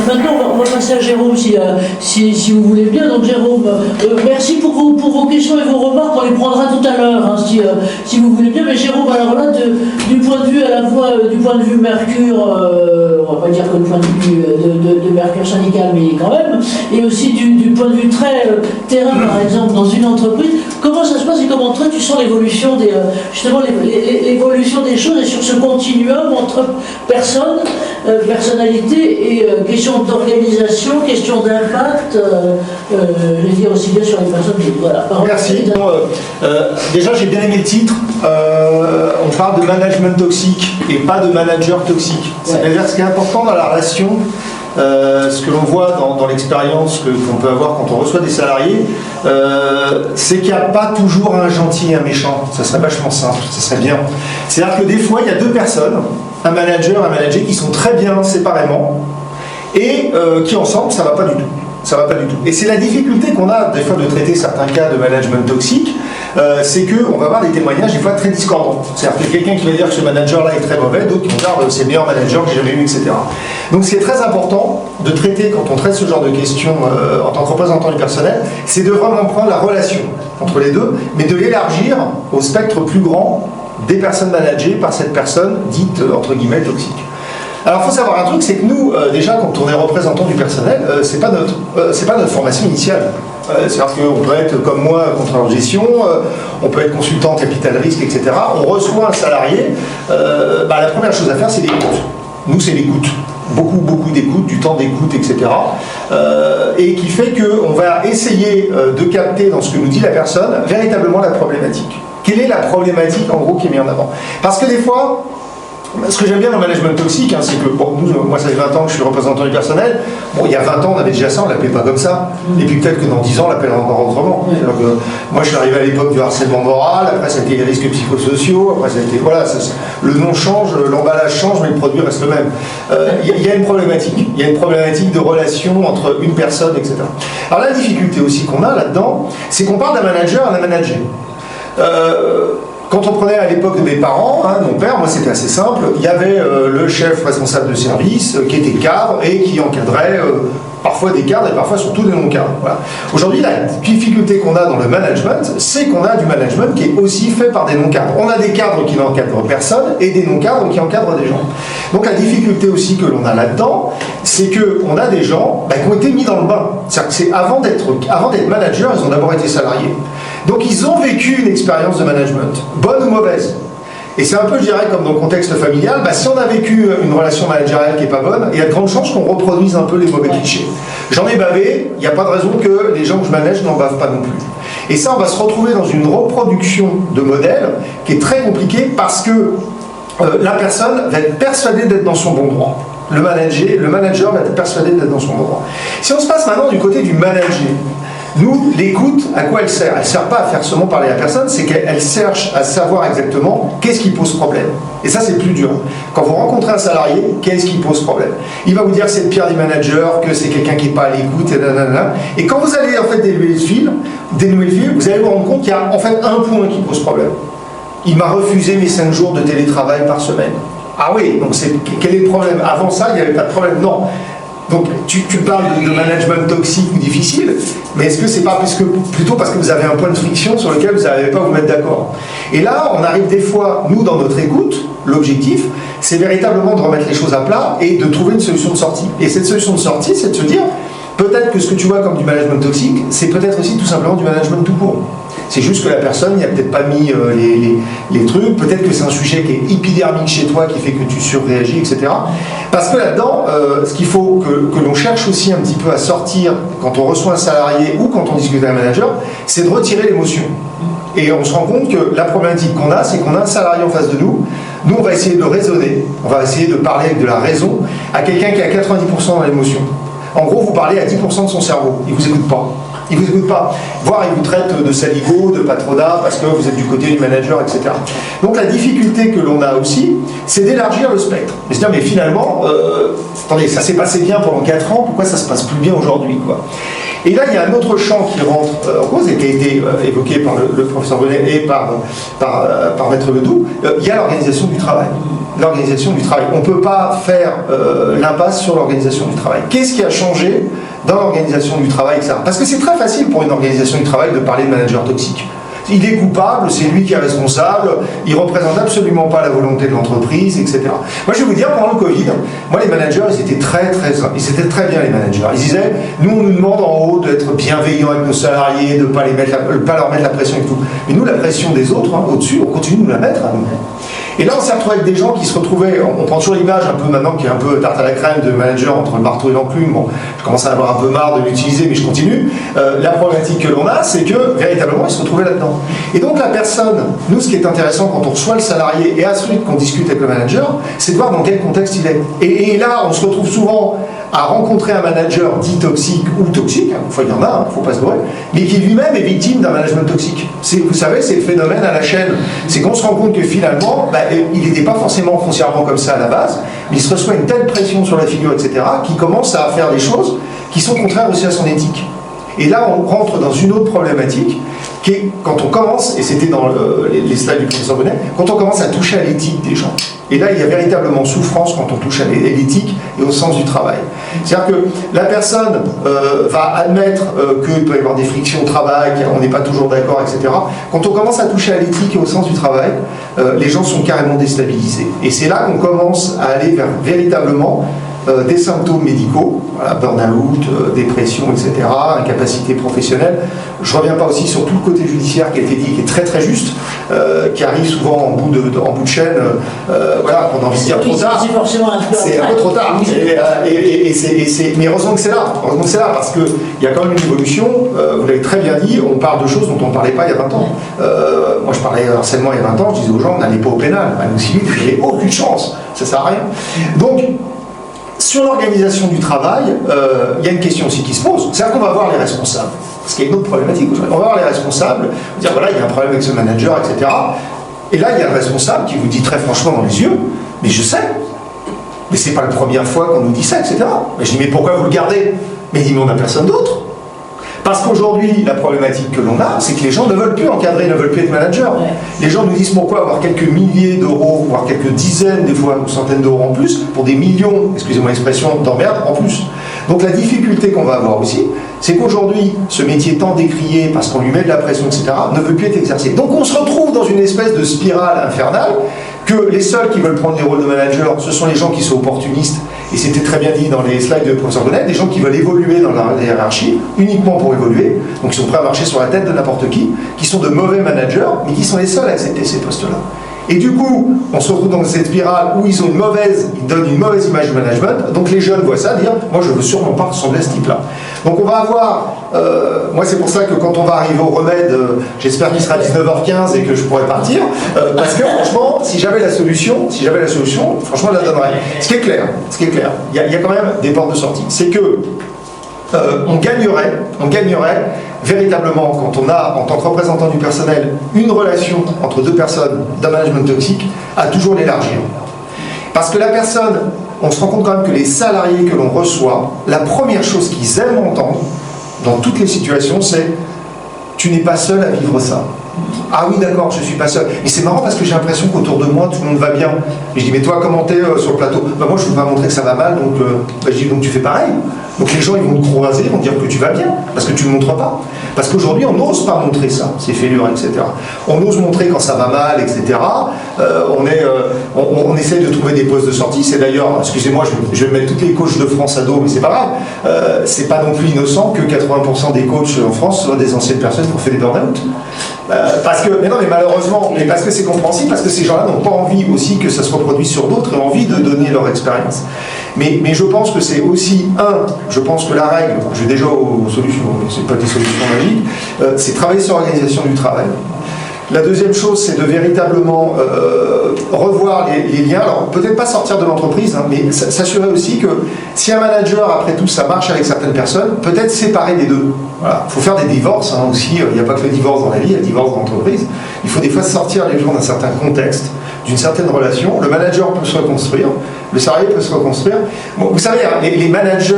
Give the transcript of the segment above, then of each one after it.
maintenant, on va passer à Jérôme, si vous voulez bien. Donc Jérôme, merci pour vos questions et vos remarques. On les prendra tout à l'heure, hein, si vous voulez bien. Mais Jérôme, alors là, du point de vue à la fois du point de vue Mercure, on va pas dire que du point de vue de Mercure syndical, mais quand même, et aussi du point de vue très terrain, par exemple, dans une entreprise, comment ça se passe et comment toi tu sens l'évolution justement l'évolution des choses et sur ce continuum entre personnes, personnalités et questions d'organisation, questions d'impact, je veux dire aussi bien sur les personnes. Voilà. Merci. Déjà, j'ai bien aimé le titre. On parle de management toxique et pas de manager toxique. C'est-à-dire ce qui est important dans la relation, ce que l'on voit dans l'expérience qu'on peut avoir quand on reçoit des salariés, c'est qu'il n'y a pas toujours un gentil et un méchant. Ça serait vachement simple, ça serait bien. C'est-à-dire que des fois, il y a deux personnes, un manager, un manager, qui sont très bien séparément et qui ensemble, ça ne va pas du tout. Ça va pas du tout. Et c'est la difficulté qu'on a des fois de traiter certains cas de management toxique, c'est qu'on va avoir des témoignages des fois très discordants. C'est-à-dire que quelqu'un qui va dire que ce manager-là est très mauvais, d'autres qui vont dire c'est le meilleur manager que j'ai jamais eu, etc. Donc ce qui est très important de traiter quand on traite ce genre de questions en tant que représentant du personnel, c'est de vraiment prendre la relation entre les deux, mais de l'élargir au spectre plus grand des personnes managées par cette personne dite entre guillemets toxique. Alors, il faut savoir un truc, c'est que nous, déjà, quand on est représentant du personnel, c'est pas notre formation initiale. C'est-à-dire qu'on peut être, comme moi, contrôleur de gestion, on peut être consultant capital risque, etc. On reçoit un salarié, la première chose à faire, c'est l'écoute. Nous, c'est l'écoute. Beaucoup d'écoute, du temps d'écoute, etc. Et qui fait qu'on va essayer de capter dans ce que nous dit la personne, véritablement la problématique. Quelle est la problématique, en gros, qui est mise en avant? Parce que des fois, ce que j'aime bien dans le management toxique, c'est que, moi ça fait 20 ans que je suis représentant du personnel, il y a 20 ans on avait déjà ça, on ne l'appelait pas comme ça, et puis peut-être que dans 10 ans on l'appellera encore autrement. Moi je suis arrivé à l'époque du harcèlement moral, après ça a été les risques psychosociaux, après ça a été, voilà, le nom change, l'emballage change, mais le produit reste le même. Il y a une problématique, de relation entre une personne, etc. Alors la difficulté aussi qu'on a là-dedans, c'est qu'on parle d'un manager à un manager. Quand on prenait à l'époque de mes parents, mon père, moi c'était assez simple, il y avait le chef responsable de service qui était cadre et qui encadrait parfois des cadres et parfois surtout des non-cadres. Voilà. Aujourd'hui, la difficulté qu'on a dans le management, c'est qu'on a du management qui est aussi fait par des non-cadres. On a des cadres qui n'encadrent personne et des non-cadres qui encadrent des gens. Donc la difficulté aussi que l'on a là-dedans, c'est qu'on a des gens qui ont été mis dans le bain. C'est-à-dire que avant d'être manager, ils ont d'abord été salariés. Donc ils ont vécu une expérience de management, bonne ou mauvaise. Et c'est un peu, je dirais, comme dans le contexte familial, si on a vécu une relation managériale qui n'est pas bonne, il y a de grandes chances qu'on reproduise un peu les mauvais clichés. J'en ai bavé, il n'y a pas de raison que les gens que je manage n'en bavent pas non plus. Et ça, on va se retrouver dans une reproduction de modèles qui est très compliquée parce que la personne va être persuadée d'être dans son bon droit. Le manager va être persuadé d'être dans son bon droit. Si on se passe maintenant du côté du manager, nous, l'écoute, à quoi elle sert? Elle ne sert pas à faire seulement parler à la personne, c'est qu'elle cherche à savoir exactement qu'est-ce qui pose problème. Et ça, c'est le plus dur. Quand vous rencontrez un salarié, qu'est-ce qui pose problème? Il va vous dire que c'est le pire des managers, que c'est quelqu'un qui n'est pas à l'écoute, et nanana. Et quand vous allez en fait dénouer le fil, vous allez vous rendre compte qu'il y a en fait un point qui pose problème. Il m'a refusé mes 5 jours de télétravail par semaine. Ah oui, donc quel est le problème? Avant ça, il n'y avait pas de problème. Non. Donc tu parles de management toxique ou difficile, mais est-ce que c'est pas plutôt parce que vous avez un point de friction sur lequel vous n'arrivez pas à vous mettre d'accord? Et là, on arrive des fois, nous, dans notre écoute, l'objectif, c'est véritablement de remettre les choses à plat et de trouver une solution de sortie. Et cette solution de sortie, c'est de se dire, peut-être que ce que tu vois comme du management toxique, c'est peut-être aussi tout simplement du management tout court. C'est juste que la personne n'y a peut-être pas mis les trucs, peut-être que c'est un sujet qui est épidermique chez toi, qui fait que tu surréagis, etc. Parce que là-dedans, ce qu'il faut que l'on cherche aussi un petit peu à sortir quand on reçoit un salarié ou quand on discute avec un manager, c'est de retirer l'émotion. Et on se rend compte que la problématique qu'on a, c'est qu'on a un salarié en face de nous. Nous, on va essayer de raisonner, on va essayer de parler avec de la raison à quelqu'un qui a 90% dans l'émotion. En gros, vous parlez à 10% de son cerveau, il ne vous écoute pas. Il ne vous écoute pas. Voire il vous traite de saligo, de patronat, parce que vous êtes du côté du manager, etc. Donc la difficulté que l'on a aussi, c'est d'élargir le spectre. Et se dire, mais finalement, attendez, ça s'est passé bien pendant 4 ans, pourquoi ça se passe plus bien aujourd'hui, quoi? Et là, il y a un autre champ qui rentre en cause et qui a été évoqué par le professeur Bonnet et par Maître Ledoux. Il y a l'organisation du travail. L'organisation du travail. On ne peut pas faire l'impasse sur l'organisation du travail. Qu'est-ce qui a changé dans l'organisation du travail, etc. Parce que c'est très facile pour une organisation du travail de parler de manager toxique. Il est coupable, c'est lui qui est responsable, il ne représente absolument pas la volonté de l'entreprise, etc. Moi, je vais vous dire, pendant le Covid, moi, les managers, ils étaient très bien, les managers. Ils disaient, nous, on nous demande en haut d'être bienveillants avec nos salariés, de ne pas leur mettre la pression et tout. Mais nous, la pression des autres, au-dessus, on continue de nous la mettre à nous. Et là, on s'est retrouvé avec des gens qui se retrouvaient, on prend toujours l'image un peu maintenant qui est un peu tarte à la crème de manager entre le marteau et l'enclume. Bon, je commence à avoir un peu marre de l'utiliser, mais je continue. La problématique que l'on a, c'est que véritablement, ils se retrouvaient là-dedans. Et donc la personne, nous, ce qui est intéressant quand on reçoit le salarié et ensuite qu'on discute avec le manager, c'est de voir dans quel contexte il est. Et là, on se retrouve souvent à rencontrer un manager dit toxique ou toxique, hein, il y en a, il ne faut pas se leurrer, mais qui lui-même est victime d'un management toxique. Vous savez, c'est le phénomène à la chaîne. C'est qu'on se rend compte que finalement, il n'était pas forcément foncièrement comme ça à la base, mais il se reçoit une telle pression sur la figure, etc., qu'il commence à faire des choses qui sont contraires aussi à son éthique. Et là, on rentre dans une autre problématique, qui est quand on commence, et c'était dans les slides du professeur Bonnet, quand on commence à toucher à l'éthique des gens. Et là, il y a véritablement souffrance quand on touche à l'éthique et au sens du travail. C'est-à-dire que la personne va admettre qu'il peut y avoir des frictions au travail, qu'on n'est pas toujours d'accord, etc. Quand on commence à toucher à l'éthique et au sens du travail, les gens sont carrément déstabilisés. Et c'est là qu'on commence à aller vers véritablement des symptômes médicaux, voilà, burn-out, dépression, etc., incapacité professionnelle. Je ne reviens pas aussi sur tout le côté judiciaire qui a été dit, qui est très très juste, qui arrive souvent en bout de chaîne, voilà, qu'on a envie de dire trop tard. C'est un peu trop tard. Mais heureusement que c'est là. Heureusement que c'est là, parce qu'il y a quand même une évolution. Vous l'avez très bien dit, on parle de choses dont on ne parlait pas il y a 20 ans. Moi, je parlais harcèlement il y a 20 ans, je disais aux gens, n'allez pas au pénal. Nous civils, vous n'avez aucune chance. Ça ne sert à rien. Donc, sur l'organisation du travail, il y a une question aussi qui se pose. C'est-à-dire qu'on va voir les responsables. Parce qu'il y a une autre problématique aujourd'hui. On va voir les responsables, dire voilà, il y a un problème avec ce manager, etc. Et là, il y a le responsable qui vous dit très franchement dans les yeux, mais je sais, mais c'est pas la première fois qu'on nous dit ça, etc. Mais je dis, mais pourquoi vous le gardez? Mais il dit, mais on n'a personne d'autre. Parce qu'aujourd'hui, la problématique que l'on a, c'est que les gens ne veulent plus encadrer, ne veulent plus être managers. Ouais. Les gens nous disent pourquoi avoir quelques milliers d'euros, voire quelques dizaines, des fois, ou centaines d'euros en plus, pour des millions, excusez-moi l'expression, d'emmerdes en plus. Donc la difficulté qu'on va avoir aussi, c'est qu'aujourd'hui, ce métier tant décrié, parce qu'on lui met de la pression, etc., ne veut plus être exercé. Donc on se retrouve dans une espèce de spirale infernale, que les seuls qui veulent prendre les rôles de manager, ce sont les gens qui sont opportunistes, et c'était très bien dit dans les slides de professeur Bonnet, des gens qui veulent évoluer dans la hiérarchie, uniquement pour évoluer, donc ils sont prêts à marcher sur la tête de n'importe qui sont de mauvais managers, mais qui sont les seuls à accepter ces postes-là. Et du coup, on se retrouve dans cette spirale où ils donnent une mauvaise image du management, donc les jeunes voient ça, dire « moi je veux sûrement pas ressembler à ce type-là ». Donc on va avoir, moi c'est pour ça que quand on va arriver au remède, j'espère qu'il sera 19h15 et que je pourrai partir, parce que franchement, si j'avais la solution, franchement je la donnerais. Ce qui est clair, il y a quand même des portes de sortie, c'est que on gagnerait véritablement, quand on a, en tant que représentant du personnel, une relation entre deux personnes d'un management toxique, à toujours l'élargir. Parce que la personne, on se rend compte quand même que les salariés que l'on reçoit, la première chose qu'ils aiment entendre, dans toutes les situations, c'est « tu n'es pas seul à vivre ça ». Ah oui, d'accord, je ne suis pas seul. Et c'est marrant parce que j'ai l'impression qu'autour de moi, tout le monde va bien. Et je dis, mais toi, comment t'es sur le plateau? Bah, moi, je ne veux pas montrer que ça va mal, donc je dis, donc tu fais pareil. Donc les gens, ils vont te croiser, ils vont te dire que tu vas bien, parce que tu ne le montres pas. Parce qu'aujourd'hui, on n'ose pas montrer ça, ces fêlures, etc. On ose montrer quand ça va mal, etc. On essaie de trouver des postes de sortie. C'est d'ailleurs, excusez-moi, je vais mettre toutes les coachs de France à dos, mais c'est pas grave. C'est pas non plus innocent que 80% des coachs en France soient des anciennes personnes qui ont fait des burn-out. Mais malheureusement, mais parce que c'est compréhensible, parce que ces gens-là n'ont pas envie aussi que ça se reproduise sur d'autres et ont envie de donner leur expérience. Mais je pense que c'est aussi, je pense que la règle, je vais déjà aux solutions, c'est pas des solutions magiques, c'est travailler sur l'organisation du travail. La deuxième chose, c'est de véritablement revoir les liens. Alors, peut-être pas sortir de l'entreprise, mais s'assurer aussi que si un manager, après tout, ça marche avec certaines personnes, peut-être séparer les deux. Voilà. Il faut faire des divorces aussi. Il n'y a pas que le divorce dans la vie, il y a le divorce dans l'entreprise. Il faut des fois sortir les gens d'un certain contexte, d'une certaine relation. Le manager peut se reconstruire, le salarié peut se reconstruire. Bon, vous savez, les managers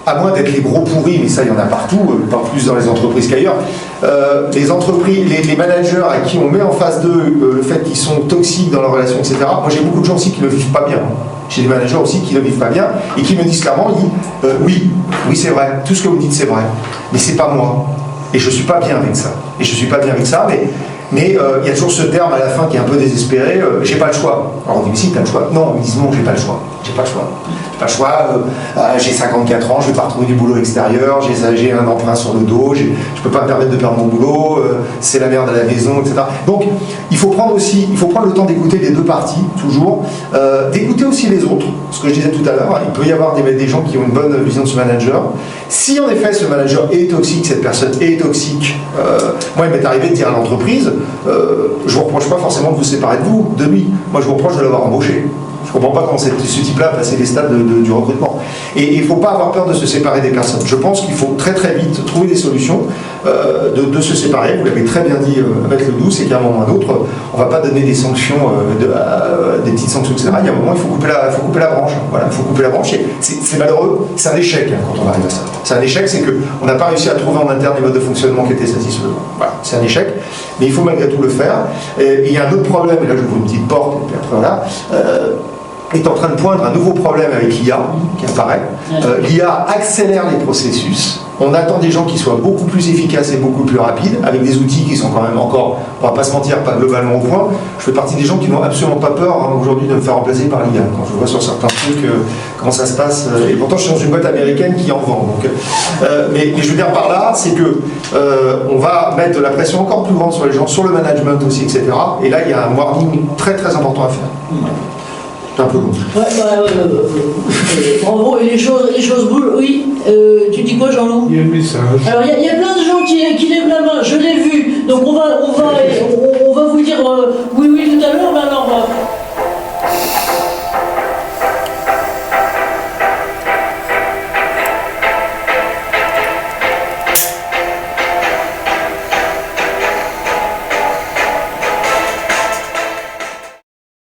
à moins d'être les gros pourris, mais ça il y en a partout, pas plus dans les entreprises qu'ailleurs, les managers à qui on met en face d'eux le fait qu'ils sont toxiques dans leurs relations, etc. Moi j'ai beaucoup de gens aussi qui ne le vivent pas bien. J'ai des managers aussi qui ne le vivent pas bien et qui me disent clairement, oui c'est vrai, tout ce que vous dites c'est vrai, mais c'est pas moi. Et je suis pas bien avec ça. Mais il y a toujours ce terme à la fin qui est un peu désespéré, j'ai pas le choix. Alors on dit, mais si, t'as le choix. Non, ils disent non, j'ai pas le choix. J'ai 54 ans, je vais pas retrouver du boulot extérieur, j'ai un emprunt sur le dos, je peux pas me permettre de perdre mon boulot, c'est la merde à la maison, etc. Donc il faut prendre le temps d'écouter les deux parties, toujours, d'écouter aussi les autres, ce que je disais tout à l'heure, il peut y avoir des gens qui ont une bonne vision de ce manager. Si en effet ce manager est toxique, cette personne est toxique, moi il m'est arrivé de dire à l'entreprise, je vous reproche pas forcément de vous séparer de lui, moi je vous reproche de l'avoir embauché. Je ne comprends pas comment ce type-là a passé les stades du recrutement. Et il ne faut pas avoir peur de se séparer des personnes. Je pense qu'il faut très très vite trouver des solutions de se séparer. Vous l'avez très bien dit avec le doux, c'est qu'à un moment ou à un autre, on ne va pas donner des sanctions, des petites sanctions, etc. Il y a un moment, il faut couper la branche. Voilà, il faut couper la branche. Et c'est malheureux, c'est un échec quand on arrive à ça. C'est un échec, c'est qu'on n'a pas réussi à trouver en interne des modes de fonctionnement qui étaient satisfaisants. Voilà, c'est un échec, mais il faut malgré tout le faire. Et il y a un autre problème, et là je vous une petite porte, et puis après voilà. Est en train de poindre un nouveau problème avec l'IA qui apparaît. L'IA accélère les processus. On attend des gens qui soient beaucoup plus efficaces et beaucoup plus rapides, avec des outils qui sont quand même encore, on va pas se mentir, pas globalement au point. Je fais partie des gens qui n'ont absolument pas peur aujourd'hui de me faire remplacer par l'IA. Quand je vois sur certains trucs comment ça se passe, et pourtant je suis dans une boîte américaine qui en vend. Donc, mais je veux dire par là, c'est que on va mettre de la pression encore plus grande sur les gens, sur le management aussi, etc. Et là, il y a un warning très très important à faire. C'est un peu long. Bravo, et les choses bougent. Oui, tu dis quoi, Jean-Loup? Il y a un message. Alors, il y a plein de gens qui lèvent la main, je l'ai vu. Donc, on va vous dire oui tout à l'heure, mais alors,